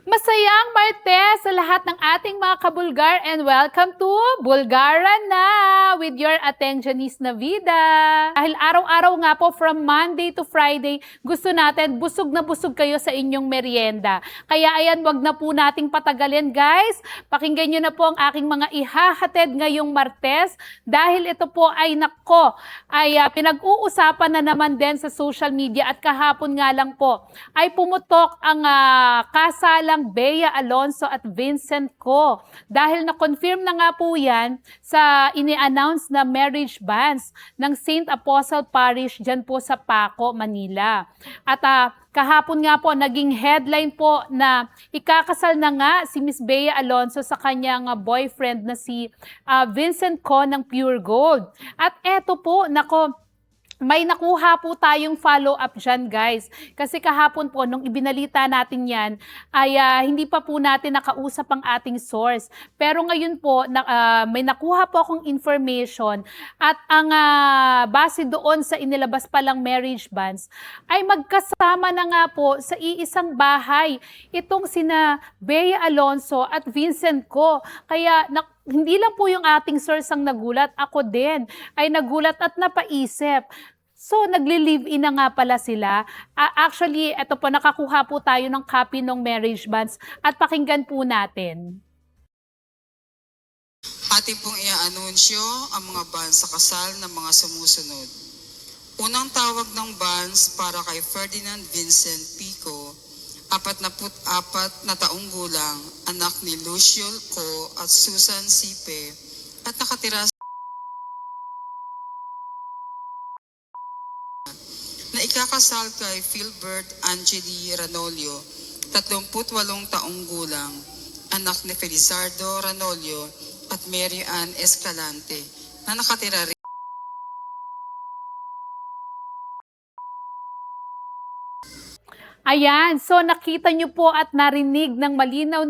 Masayang Martes sa lahat ng ating mga kabulgar and welcome to Bulgaran na with your attentionist na vida. Dahil araw-araw nga po from Monday to Friday, gusto natin busog na busog kayo sa inyong merienda. Kaya ayan, wag na po nating patagalin guys. Pakinggan nyo na po ang aking mga ihahatid ngayong Martes dahil ito po ay pinag-uusapan na naman din sa social media at kahapon nga lang po ay pumutok ang kasalang Bea Alonso at Vincent Co. Dahil na-confirm na nga po yan sa ini-announce na marriage bans ng St. Apostle Parish dyan po sa Paco, Manila. At kahapon nga po, naging headline po na ikakasal na nga si Miss Bea Alonso sa kanyang boyfriend na si Vincent Co ng Pure Gold. At eto po, nako, may nakuha po tayong follow-up dyan guys. Kasi kahapon po, nung ibinalita natin yan, ay hindi pa po natin nakausap ang ating source. Pero ngayon po, may nakuha po akong information at ang base doon sa inilabas palang marriage bans, ay magkasama na nga po sa iisang bahay itong sina Bea Alonso at Vincent Co. Kaya hindi lang po yung ating source ang nagulat, ako din ay nagulat at napaisip. So, nagli-live-in na nga pala sila. Actually, eto po, nakakuha po tayo ng copy ng marriage bans at pakinggan po natin. Ating pong i-anunsyo ang mga bans sa kasal ng mga sumusunod. Unang tawag ng bans para kay Ferdinand Vincent Pico, 44 na taong gulang, anak ni Lucio Co at Susan Sipe, at nakatira na ikakasal kay Philbert Angeli Ranolio, 38 taong gulang, anak ni Felizardo Ranolio at Mary Ann Escalante, na nakatira rin. Ayan, so nakita nyo po at narinig ng malinaw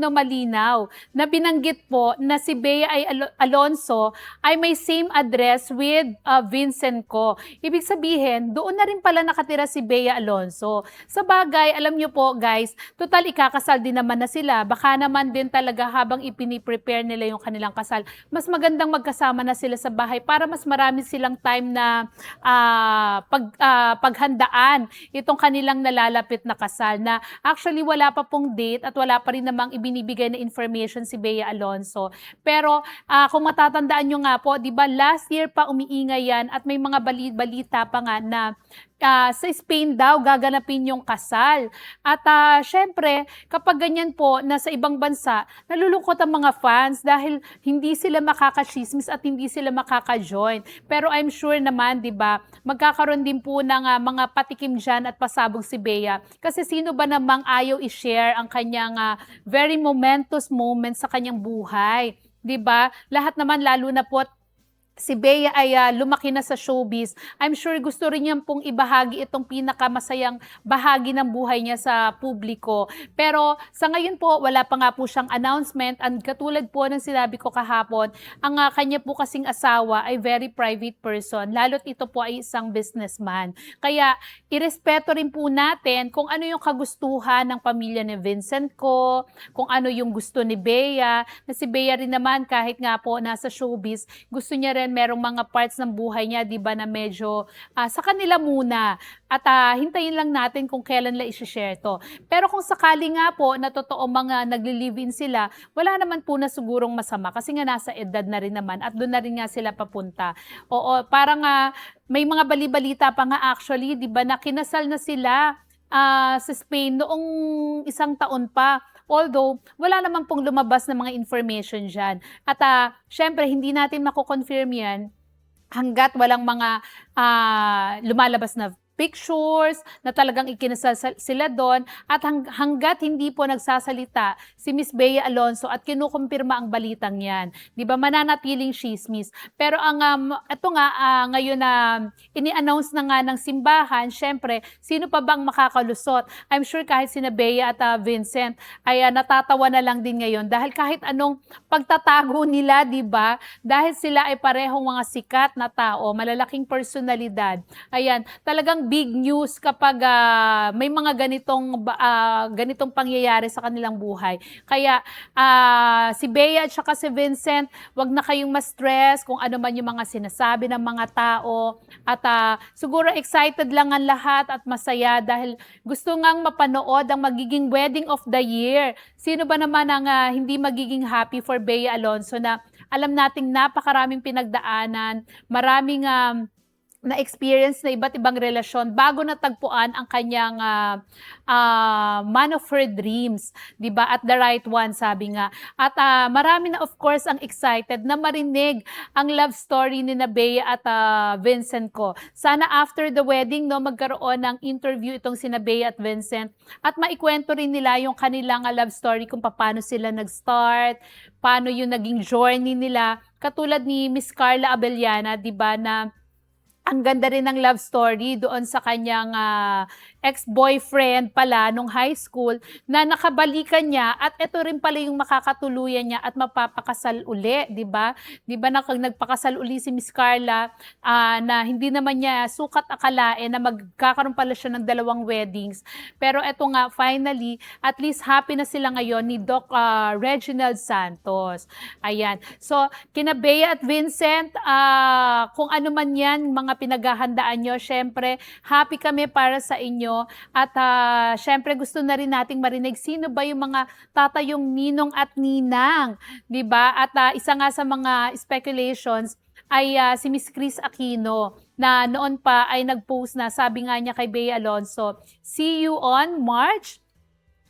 na binanggit po na si Bea Alonso ay may same address with Vincent Co. Ibig sabihin, doon na rin pala nakatira si Bea Alonso. Sa bagay, alam nyo po guys, total ikakasal din naman na sila. Baka naman din talaga habang ipiniprepare nila yung kanilang kasal, mas magandang magkasama na sila sa bahay para mas marami silang time na paghandaan itong kanilang nalalapit na kasal na actually wala pa pong date at wala pa rin namang ibinibigay na information si Bea Alonso. Pero kung matatandaan nyo nga po, di ba last year pa umiingay yan at may mga balita pa nga na sa Spain daw gaganapin yung kasal. At syempre, kapag ganyan po na sa ibang bansa, nalulungkot ang mga fans dahil hindi sila makakachismis at hindi sila makaka-join. Pero I'm sure naman, di ba, magkakaroon din po ng mga patikim dyan at pasabog si Bea. Kasi sino ba namang ayaw i-share ang kanyang very momentous moment sa kanyang buhay? Di ba? Lahat naman, lalo na po si Bea ay lumaki na sa showbiz. I'm sure gusto rin niya pong ibahagi itong pinakamasayang bahagi ng buhay niya sa publiko. Pero sa ngayon po, wala pa nga po siyang announcement. And katulad po ng sinabi ko kahapon, ang kanya po kasing asawa ay very private person. Lalo't ito po ay isang businessman. Kaya irespeto rin po natin kung ano yung kagustuhan ng pamilya ni Vincent Co, kung ano yung gusto ni Bea. Na si Bea rin naman kahit nga po nasa showbiz, gusto niya rin merong mga parts ng buhay niya, di ba, na medyo sa kanila muna. At hintayin lang natin kung kailan lang i-share to. Pero kung sakali nga po na totoo mga nagli-live-in sila, wala naman po na sigurong masama kasi nga nasa edad na rin naman at doon na rin nga sila papunta. Oo, parang may mga bali-balita pa nga actually, di ba, na kinasal na sila sa Spain noong isang taon pa. Although, wala naman pong lumabas na mga information dyan. At syempre, hindi natin mako-confirm yan hanggat walang mga lumalabas na pictures na talagang ikinasal sila doon at hanggat hindi po nagsasalita si Miss Bea Alonso at kinukumpirma ang balitang yan. Di ba, mananatiling chismis. Pero ito nga, ngayon na ini-announce na nga ng simbahan, syempre, sino pa bang makakalusot? I'm sure kahit sina Bea at Vincent ay natatawa na lang din ngayon dahil kahit anong pagtatago nila, di ba? Dahil sila ay parehong mga sikat na tao, malalaking personalidad. Ayan, talagang walang big news kapag may mga ganitong pangyayari sa kanilang buhay. Kaya si Bea at saka si Vincent, wag na kayong ma-stress kung ano man yung mga sinasabi ng mga tao. At siguro excited lang ang lahat at masaya dahil gusto ngang mapanood ang magiging wedding of the year. Sino ba naman ang hindi magiging happy for Bea Alonso na alam nating napakaraming pinagdaanan, maraming na-experience na iba't ibang relasyon bago natagpuan ang kanyang man of her dreams, 'di ba? At the right one, sabi nga. At marami na of course ang excited na marinig ang love story ni na Bea at Vincent ko. Sana after the wedding no magkaroon ng interview itong sina Bea at Vincent at maikwento rin nila yung kanilang love story kung paano sila nag-start, paano yung naging journey nila. Katulad ni Miss Carla Abellana, 'di ba, na ang ganda rin ng love story doon sa kanyang ex-boyfriend pala nung high school na nakabalikan niya at ito rin pala yung makakatuluyan niya at mapapakasal uli, 'di ba? 'Di ba nagpakasal uli si Miss Carla na hindi naman niya sukat akalain na magkakaroon pala siya ng 2 weddings. Pero eto nga finally, at least happy na sila ngayon ni Doc Reginald Santos. Ayan. So, kina Bea at Vincent, kung ano man 'yan, mga pinaghahandaan nyo. Syempre, happy kami para sa inyo. At syempre, gusto na rin nating marinig sino ba yung mga tatayong ninong at ninang. 'Di ba? At isa nga sa mga speculations ay si Miss Chris Aquino na noon pa ay nag-post na, sabi nga niya kay Bea Alonso, see you on March.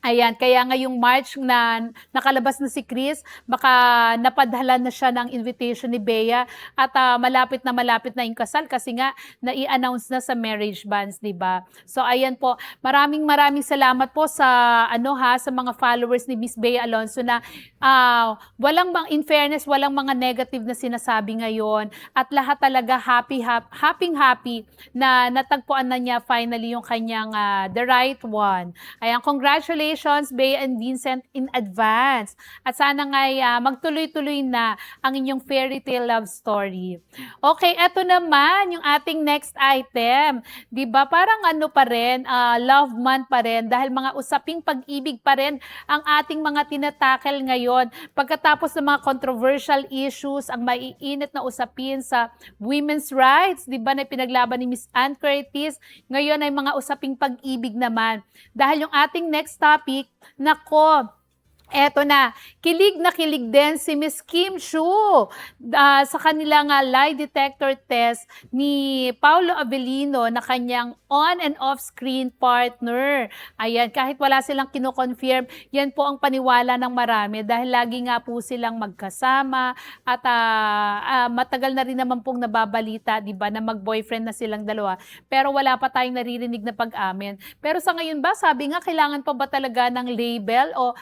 Ayan, kaya ngayong March na nakalabas na si Chris, baka napadala na siya ng invitation ni Bea at malapit na yung kasal kasi nga nai-announce na sa marriage banns, 'di ba? So ayan po, maraming salamat po sa sa mga followers ni Miss Bea Alonso na in fairness, walang mga negative na sinasabi ngayon at lahat talaga happy na natagpuan na niya finally yung kanyang the right one. Ayan, congratulations Bea and Vincent in advance. At sana nga'y magtuloy-tuloy na ang inyong fairy tale love story. Okay, eto naman yung ating next item. 'Di ba? Parang pa rin, love month pa rin dahil mga usaping pag-ibig pa rin ang ating mga tinatakel ngayon. Pagkatapos ng mga controversial issues, ang maiinit na usapin sa women's rights, 'di ba, na pinaglaban ni Miss Ann Curtis, ngayon ay mga usaping pag-ibig naman. Dahil yung ating next topic, nako, eto na, kilig din si Miss Kim Chiu sa kanilang lie detector test ni Paulo Avellino na kanyang on and off screen partner. Ayan, kahit wala silang kino-confirm, yan po ang paniwala ng marami dahil lagi nga po silang magkasama at matagal na rin naman pong nababalita, 'di ba, na mag-boyfriend na silang dalawa. Pero wala pa tayong naririnig na pag-amin. Pero sa ngayon ba, sabi nga, kailangan pa ba talaga ng label o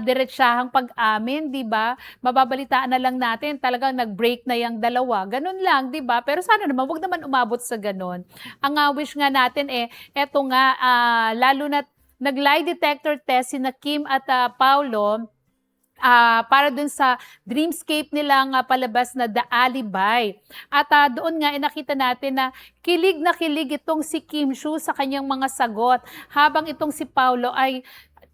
diretsahang pag-amin, 'di ba? Mababalitaan na lang natin talagang nag-break na yung dalawa. Ganun lang, 'di ba? Pero sana naman wag naman umabot sa ganun. Ang wish nga natin eto nga lalo na nag-lie detector test sina Kim at Paulo para dun sa dreamscape nilang palabas na The Alibi. At doon nga nakita natin na kilig itong si Kim Chiu sa kanyang mga sagot habang itong si Paulo ay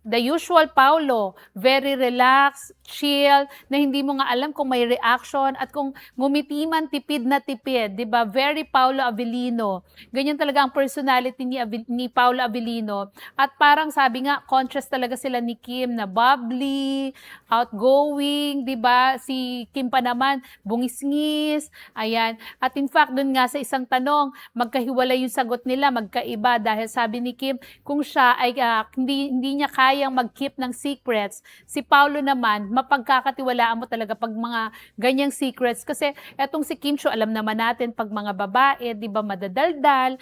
the usual Paulo, very relaxed, chill, na hindi mo nga alam kung may reaction at kung ngumiti man, tipid na tipid, 'di ba? Very Paulo Avellino. Ganyan talaga ang personality ni Paulo Avellino. At parang sabi nga, contrast talaga sila ni Kim na bubbly, outgoing, 'di ba? Si Kim pa naman, bungis-ngis. Ayan. At in fact, dun nga sa isang tanong, magkahiwalay yung sagot nila, magkaiba dahil sabi ni Kim, kung siya ay hindi niya kayang mag-keep ng secrets, si Paulo naman, mapagkakatiwalaan mo talaga pag mga ganyang secrets. Kasi etong si Kim Chiu, alam naman natin, pag mga babae, di ba, madadaldal,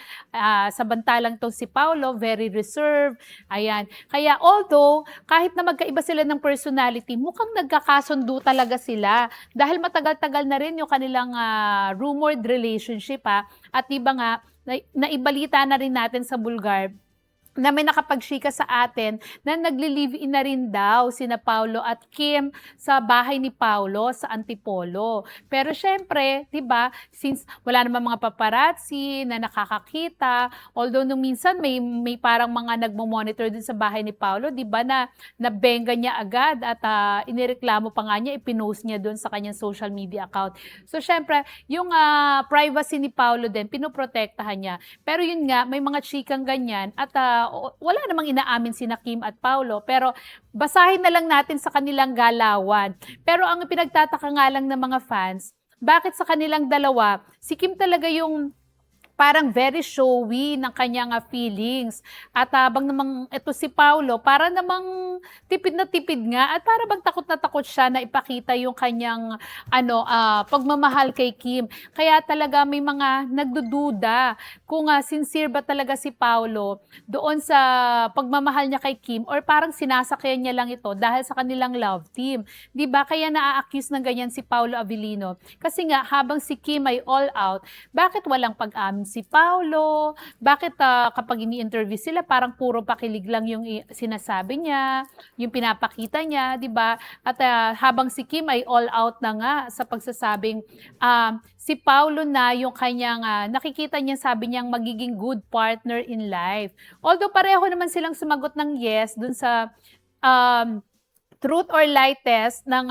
samantalang tong si Paulo, very reserved. Ayan. Kaya although, kahit na magkaiba sila ng personality, mukhang nagkakasundo talaga sila. Dahil matagal-tagal na rin yung kanilang rumored relationship. At di ba nga, naibalita na rin natin sa Bulgar, na may nakapagchika sa atin na nagli-live-in na rin daw sina Paulo at Kim sa bahay ni Paulo sa Antipolo. Pero siyempre, 'di ba, since wala namang mga paparazzi na nakakakita, although nung minsan may parang mga nagmo-monitor din sa bahay ni Paulo, 'di ba, na nabengga niya agad at inireklamo pa nga niya, ipinost niya doon sa kanyang social media account. So siyempre, yung privacy ni Paulo din pinoprotektahan niya. Pero yun nga, may mga chikang ganyan at wala namang inaamin sina Kim at Paulo, pero basahin na lang natin sa kanilang galawan. Pero ang pinagtataka nga lang ng mga fans, bakit sa kanilang dalawa, si Kim talaga yung parang very showy ng kanyang feelings. At habang namang ito si Paulo, para namang tipid na tipid nga at para bang takot na takot siya na ipakita yung kanyang pagmamahal kay Kim. Kaya talaga may mga nagdududa kung sincere ba talaga si Paulo doon sa pagmamahal niya kay Kim or parang sinasakyan niya lang ito dahil sa kanilang love team. 'Di ba? Kaya naa-accuse ng ganyan si Paulo Avellino. Kasi nga habang si Kim ay all out, bakit walang pag-amin si Paulo? Bakit kapag ini-interview sila parang puro pakilig lang yung sinasabi niya, yung pinapakita niya, 'di ba? At habang si Kim ay all out na nga sa pagsasabing si Paulo na yung kanyang nakikita niya, sabi niyang magiging good partner in life. Although pareho naman silang sumagot ng yes dun sa um, truth or lie test ng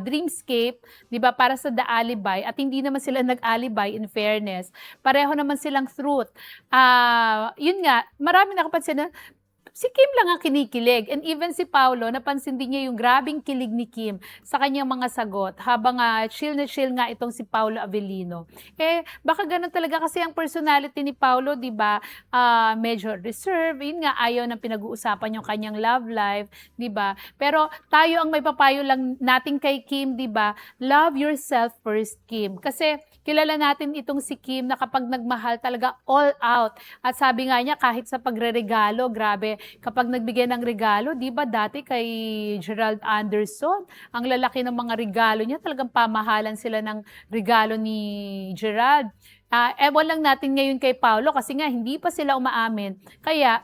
Dreamscape, 'di ba, para sa The Alibi at hindi naman sila nag-alibi in fairness. Pareho naman silang truth. Yun nga, marami nakapansin na si Kim lang ang kinikilig and even si Paulo napansin din niya yung grabeng kilig ni Kim sa kanyang mga sagot habang chill na chill nga itong si Paulo Avellino. Baka ganun talaga kasi ang personality ni Paulo, 'di ba? Medyo reserved, yun nga ayaw ng pinag-uusapan yung kanyang love life, 'di ba? Pero tayo ang may papayo lang natin kay Kim, 'di ba? Love yourself first, Kim. Kasi kilala natin itong si Kim na kapag nagmahal talaga all out. At sabi nga niya kahit sa pagreregalo, grabe, kapag nagbigay ng regalo, 'di ba dati kay Gerald Anderson, ang lalaki ng mga regalo niya, talagang pamahalan sila ng regalo ni Gerald. Ewan lang natin ngayon kay Paulo kasi nga hindi pa sila umaamin. Kaya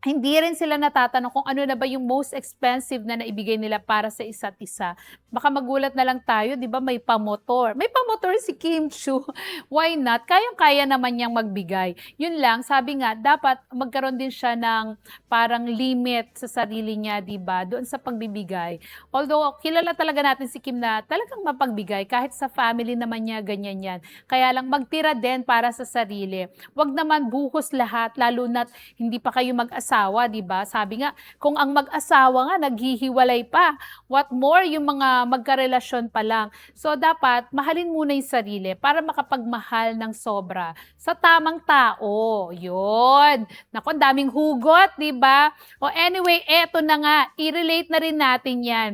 hindi rin sila natatanong kung ano na ba yung most expensive na naibigay nila para sa isa't isa. Baka magulat na lang tayo, 'di ba, may pamotor. May pamotor si Kim Chiu. Why not? Kayang-kaya naman niyang magbigay. Yun lang, sabi nga dapat magkaroon din siya ng parang limit sa sarili niya, 'di ba, doon sa pagbibigay. Although kilala talaga natin si Kim na talagang mapagbigay kahit sa family naman niya ganyan 'yan. Kaya lang magtira din para sa sarili. 'Wag naman buhos lahat lalo na't hindi pa kayo mag-asawa, 'di ba? Sabi nga, kung ang mag-asawa nga naghihiwalay pa, what more yung mga magkarelasyon pa lang. So dapat mahalin muna yung sarili para makapagmahal ng sobra sa tamang tao. 'Yon. Naku, ang daming hugot, 'di ba? O anyway, eto na nga, i-relate na rin natin 'yan.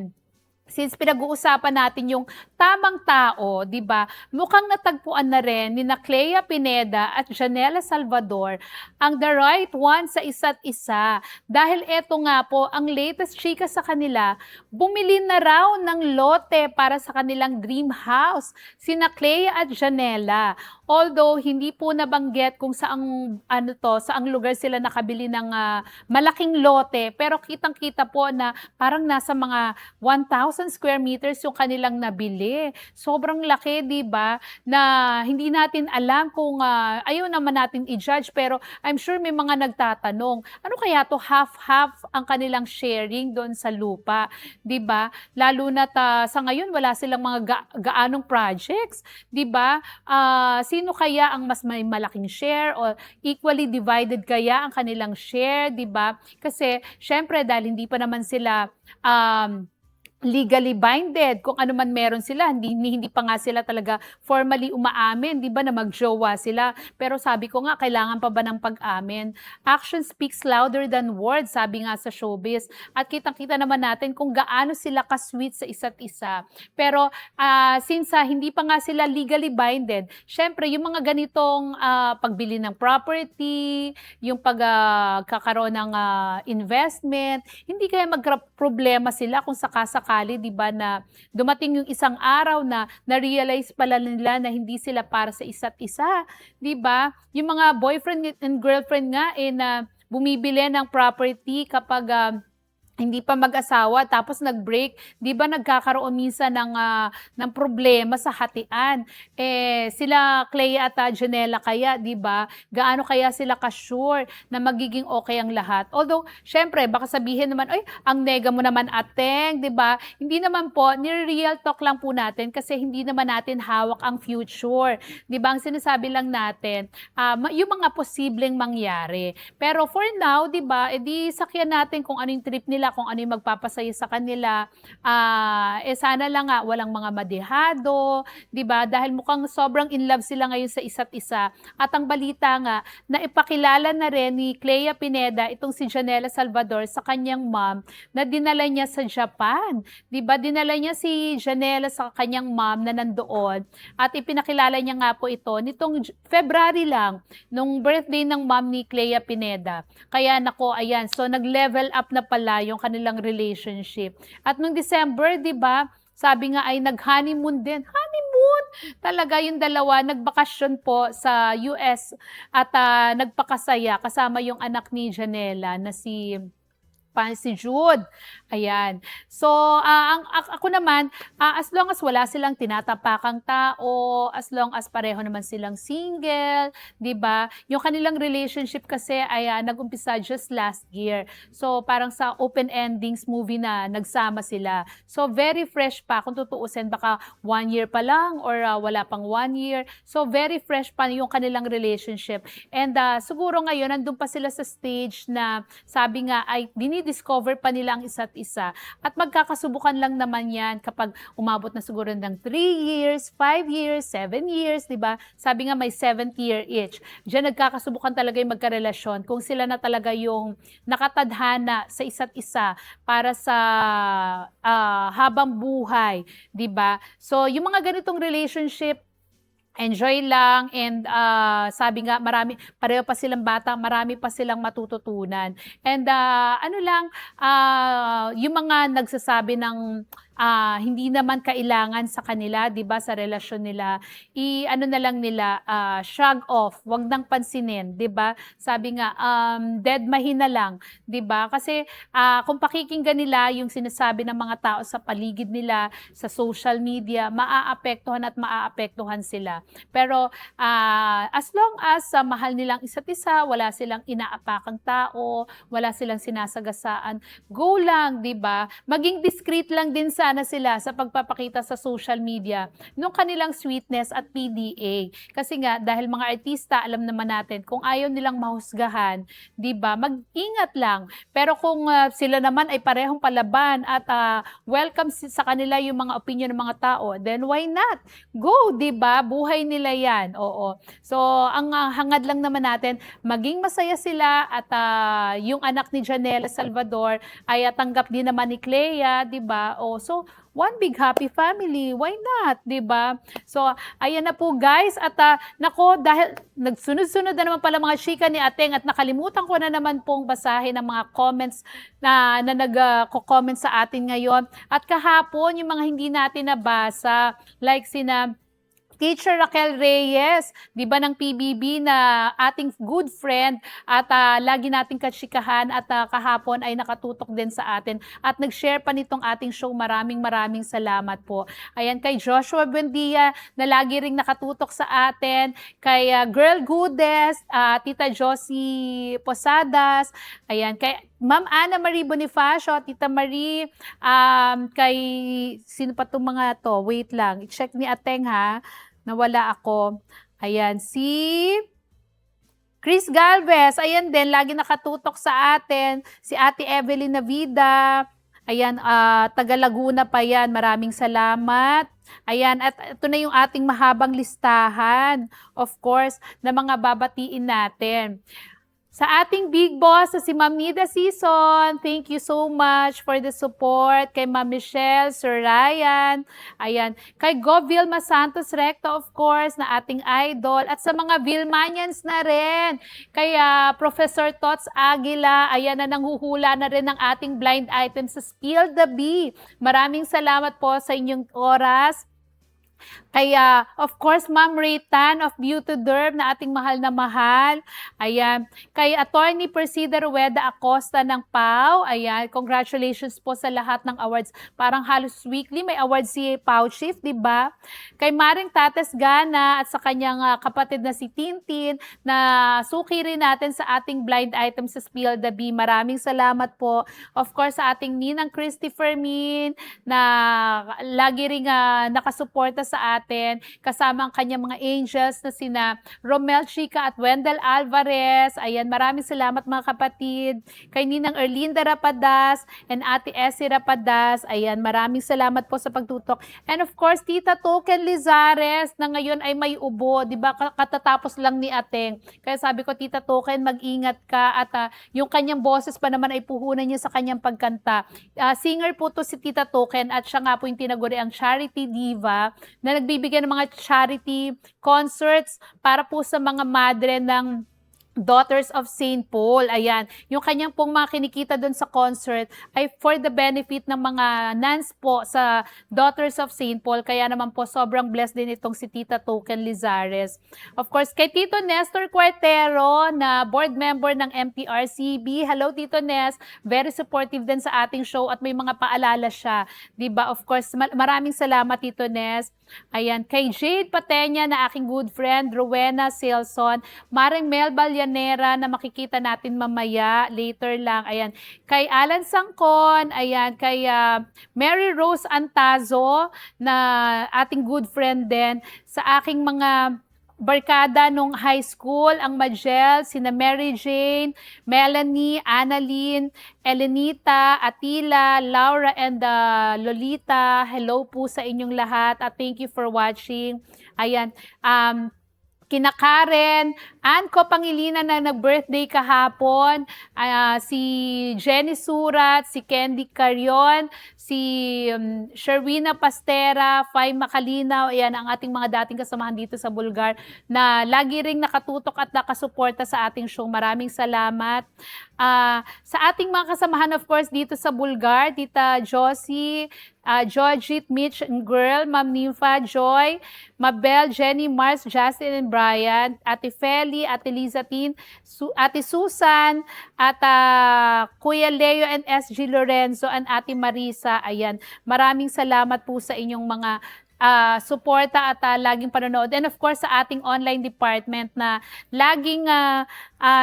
Since pinag-uusapan natin yung tamang tao, 'di ba? Mukhang natagpuan na rin ni Clea Pineda at Janela Salvador ang the right one sa isa't isa. Dahil eto nga po, ang latest chika sa kanila, bumili na raw ng lote para sa kanilang dream house, sina Clea at Janela. Although hindi po nabanggit kung saang saang lugar sila nakabili ng malaking lote, pero kitang-kita po na parang nasa mga 1,000 square meters yung kanilang nabili. Sobrang laki, 'di ba? Na hindi natin alam kung ayaw naman natin i-judge, pero I'm sure may mga nagtatanong, ano kaya to, half-half ang kanilang sharing doon sa lupa, 'di ba? Lalo na sa ngayon wala silang mga gaanong projects, 'di ba? Sino kaya ang mas may malaking share o equally divided kaya ang kanilang share, 'di ba? Kasi syempre dahil hindi pa naman sila legally binded, kung ano man meron sila, hindi pa nga sila talaga formally umaamin, 'di ba, na magjowa sila. Pero sabi ko nga, kailangan pa ba ng pag-amin? Action speaks louder than words, sabi nga sa showbiz. At kitang-kita naman natin kung gaano sila ka-sweet sa isa't isa. Pero since hindi pa nga sila legally binded, syempre yung mga ganitong pagbili ng property, yung pagkakaroon ng investment, hindi kaya magka-problema sila kung sakasakali, 'di ba, na dumating yung isang araw na na-realize pala nila na hindi sila para sa isa't isa, 'di ba? Yung mga boyfriend and girlfriend nga na bumibili ng property kapag hindi pa mag-asawa tapos nag-break, 'di ba nagkakaroon minsan ng problema sa hatian. Sila Clea at Janela kaya, 'di ba, gaano kaya sila ka-sure na magiging okay ang lahat? Although siyempre baka sabihin naman, "Ay, ang nega mo naman ateng," 'di ba? Hindi naman po, ni-real talk lang po natin kasi hindi naman natin hawak ang future, 'di ba? Ang sinasabi lang natin, yung mga posibleng mangyari. Pero for now, 'di ba, edi sakyan natin kung ano yung trip nila, kung ano yung magpapasaya sa kanila. Sana lang nga walang mga madehado, 'di ba? Dahil mukhang sobrang in love sila ngayon sa isa't isa. At ang balita nga na ipakilala na rin ni Clea Pineda itong si Janela Salvador sa kanyang mom na dinala niya sa Japan. 'Di ba? Dinala niya si Janela sa kanyang mom na nandoon at ipinakilala niya nga po ito nitong February lang nung birthday ng mom ni Clea Pineda. Kaya nako, ayan, so nag-level up na pala yung kanilang relationship. At nung December, 'di ba, sabi nga ay nag-honeymoon din. Honeymoon! Talaga yung dalawa, nagbakasyon po sa US at nagpakasaya kasama yung anak ni Janela na si Jude. Ayan. So, ako naman, as long as wala silang tinatapakang tao, as long as pareho naman silang single, 'di ba? Yung kanilang relationship kasi ay nag-umpisa just last year. So, parang sa open endings movie na nagsama sila. So, very fresh pa kung tutuusin, baka 1 year pa lang or wala pang 1 year. So, very fresh pa yung kanilang relationship. And siguro ngayon nandun pa sila sa stage na sabi nga ay discover pa nila ang isa't isa. At magkakasubukan lang naman yan kapag umabot na siguro ng 3 years, 5 years, 7 years, di ba? Sabi nga may 7th year each. Diyan nagkakasubukan talaga yung magkarelasyon kung sila na talaga yung nakatadhana sa isa't isa para sa habang buhay, di ba? So, yung mga ganitong relationship, enjoy lang and sabi nga pareho pa silang bata, marami pa silang matututunan. And ano lang, yung mga nagsasabi ng hindi naman kailangan sa kanila, 'di ba, sa relasyon nila, ano na lang nila, shrug off, 'wag nang pansinin, 'di ba? Sabi nga, dead mahina lang, 'di ba? Kasi kung pakikinggan nila yung sinasabi ng mga tao sa paligid nila, sa social media, maaapektuhan sila. Pero as long as mahal nilang isa't isa, wala silang inaapakang tao, wala silang sinasagasaan, go lang, 'di ba? Maging discreet lang din sana sila sa pagpapakita sa social media nung kanilang sweetness at PDA. Kasi nga dahil mga artista, alam naman natin kung ayaw nilang mahusgahan, 'di ba? Mag-ingat lang. Pero kung sila naman ay parehong palaban at welcome sa kanila yung mga opinion ng mga tao, then why not? Go, 'di ba? Buhay nila 'yan. Oo. So, ang hangad lang naman natin, maging masaya sila at yung anak ni Janela Salvador ay tanggap din naman ni Clea, 'di ba? So one big happy family. Why not, 'di ba? So, ayan na po guys at nako, dahil nagsunod-sunod na naman pala mga chika ni Ateng at nakalimutan ko na naman pong basahin ang mga comments na nag-comment sa atin ngayon. At kahapon yung mga hindi natin nabasa, like sina Teacher Raquel Reyes, di ba ng PBB na ating good friend at lagi nating katsikahan at kahapon ay nakatutok din sa atin at nag-share pa nitong ating show. Maraming salamat po. Ayan, kay Joshua Buendia na lagi ring nakatutok sa atin, kay Girl Goodes, Tita Josie Posadas, ayan, kay Ma'am Ana Marie Bonifacio, Tita Marie, kay sino pa itong mga to? Wait lang, i-check ni Ateng ha. Nawala ako. Ayan, si Chris Galvez, ayan din, lagi nakatutok sa atin. Si Ate Evelyn Navida, ayan, taga Laguna pa yan, maraming salamat. Ayan, at ito na yung ating mahabang listahan, of course, na mga babatiin natin. Sa ating big boss, si Ma'am Nida Season, thank you so much for the support. Kay Ma'am Michelle, Sir Ryan, ayan. Kay Gov Vilma Santos Recto, of course, na ating idol. At sa mga Vilmanians na rin. Kay Professor Tots Aguila, ayan na nanghuhula na rin ng ating blind item sa Spill the Bee. Maraming salamat po sa inyong oras. Kaya, of course, Ma'am Raytan of Beauty Derm na ating mahal na mahal. Ayan. Kay Attorney Persida Rueda Acosta ng PAW. Ayan. Congratulations po sa lahat ng awards. Parang halos weekly may awards si PAW Chief, di ba? Kay Maring Tates Gana at sa kanyang kapatid na si Tintin na suki rin natin sa ating blind item sa Spill the Bee. Maraming salamat po. Of course, sa ating Ninang Christy Fermin na lagi ring nakasuporta sa atin, kasama ang kanyang mga angels na sina Romel Chica at Wendell Alvarez. Ayan, maraming salamat mga kapatid. Kay Ninang Erlinda Rapadas and Ate Essie Rapadas. Ayan, maraming salamat po sa pagtutok. And of course, Tita Token Lizares na ngayon ay may ubo. Diba, katatapos lang ni Ateng. Kaya sabi ko, Tita Token, mag-ingat ka at yung kanyang boses pa naman ay puhunan niya sa kanyang pagkanta. Singer po to si Tita Token at siya nga po yung tinaguri ang Charity Diva na nagbibigay ng mga charity concerts para po sa mga madre ng Daughters of St. Paul. Ayan. Yung kanyang pong mga kinikita doon sa concert ay for the benefit ng mga nuns po sa Daughters of St. Paul. Kaya naman po sobrang blessed din itong si Tita Token Lizares. Of course, kay Tito Nestor Cuartero na board member ng MTRCB. Hello Tito Nes. Very supportive din sa ating show at may mga paalala siya. Diba? Of course, maraming salamat Tito Nes. Ayan. Kay Jade Patenya na aking good friend, Rowena Silson, Maring Mel Balyanera na makikita natin mamaya, later lang. Ayan. Kay Alan Sangkon, ayan. Kay Mary Rose Antazo na ating good friend din. Sa aking mga barkada nung high school, ang Majel, sina Mary Jane, Melanie, Annalyn, Elenita, Atila, Laura, and Lolita. Hello po sa inyong lahat at thank you for watching. Ayan, kina Karen, Anko Pangilinan na nag-birthday kahapon, si Jenny Surat, si Candy Carion, si Sherwina Pastera, Fay Makalinaw, ayan ang ating mga dating kasamahan dito sa Bulgar na lagi ring nakatutok at nakasuporta sa ating show. Maraming salamat. Sa ating mga kasamahan of course dito sa Bulgar, Tita Josie, Georgette, Mitch, and Girl, Ma'am Nympha, Joy, Mabel, Jenny, Mars, Justin, and Brian, Ate Feli, Ate Lizatin, Ate Susan, at Kuya Leo and SG Lorenzo, and Ate Marisa. Ayan, maraming salamat po sa inyong mga suporta at laging panonood. And of course, sa ating online department na laging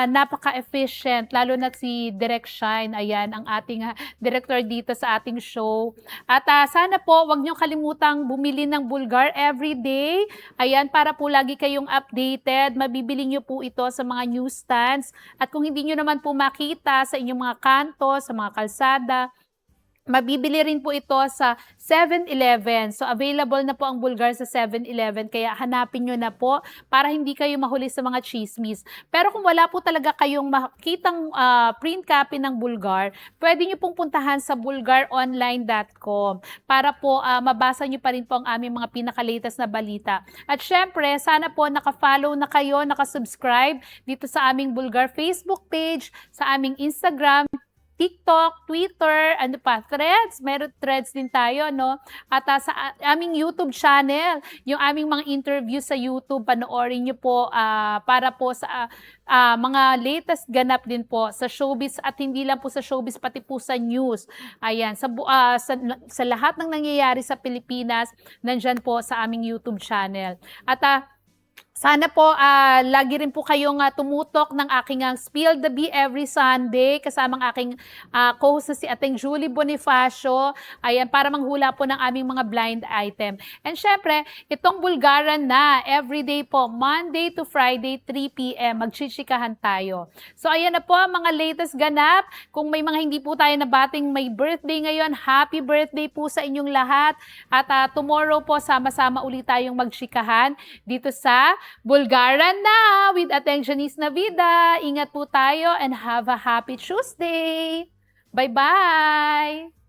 napaka-efficient, lalo na si Direk Shine, ayan, ang ating director dito sa ating show. At sana po, wag niyong kalimutang bumili ng Bulgar everyday. Ayan, para po lagi kayong updated. Mabibili niyo po ito sa mga newsstands. At kung hindi niyo naman po makita sa inyong mga kanto, sa mga kalsada, mabibili rin po ito sa 7-Eleven. So, available na po ang Bulgar sa 7-Eleven. Kaya hanapin nyo na po para hindi kayo mahuli sa mga chismis. Pero kung wala po talaga kayong makitang print copy ng Bulgar, pwede nyo pong puntahan sa bulgaronline.com para po mabasa nyo pa rin po ang aming mga pinaka-latest na balita. At syempre, sana po naka-follow na kayo, naka-subscribe dito sa aming Bulgar Facebook page, sa aming Instagram, TikTok, Twitter, ano pa, Threads. Meron Threads din tayo, no? At sa aming YouTube channel, yung aming mga interview sa YouTube, panoorin nyo po para po sa mga latest ganap din po sa showbiz at hindi lang po sa showbiz, pati po sa news. Ayan, sa lahat ng nangyayari sa Pilipinas, nandyan po sa aming YouTube channel. At sana po lagi rin po kayong tumutok ng aking Spill the Bee every Sunday kasama ang aking co-host na si Ateng Julie Bonifacio. Ayan, para manghula po ng aming mga blind item. And syempre, itong Bulgaran na everyday po, Monday to Friday, 3 p.m. Magchichikahan tayo. So ayan na po ang mga latest ganap. Kung may mga hindi po tayo nabating may birthday ngayon, happy birthday po sa inyong lahat. At tomorrow po, sama-sama ulit tayong magchikahan dito sa Bulgaran na with Attentionist na Vida. Ingat po tayo and have a happy Tuesday. Bye-bye!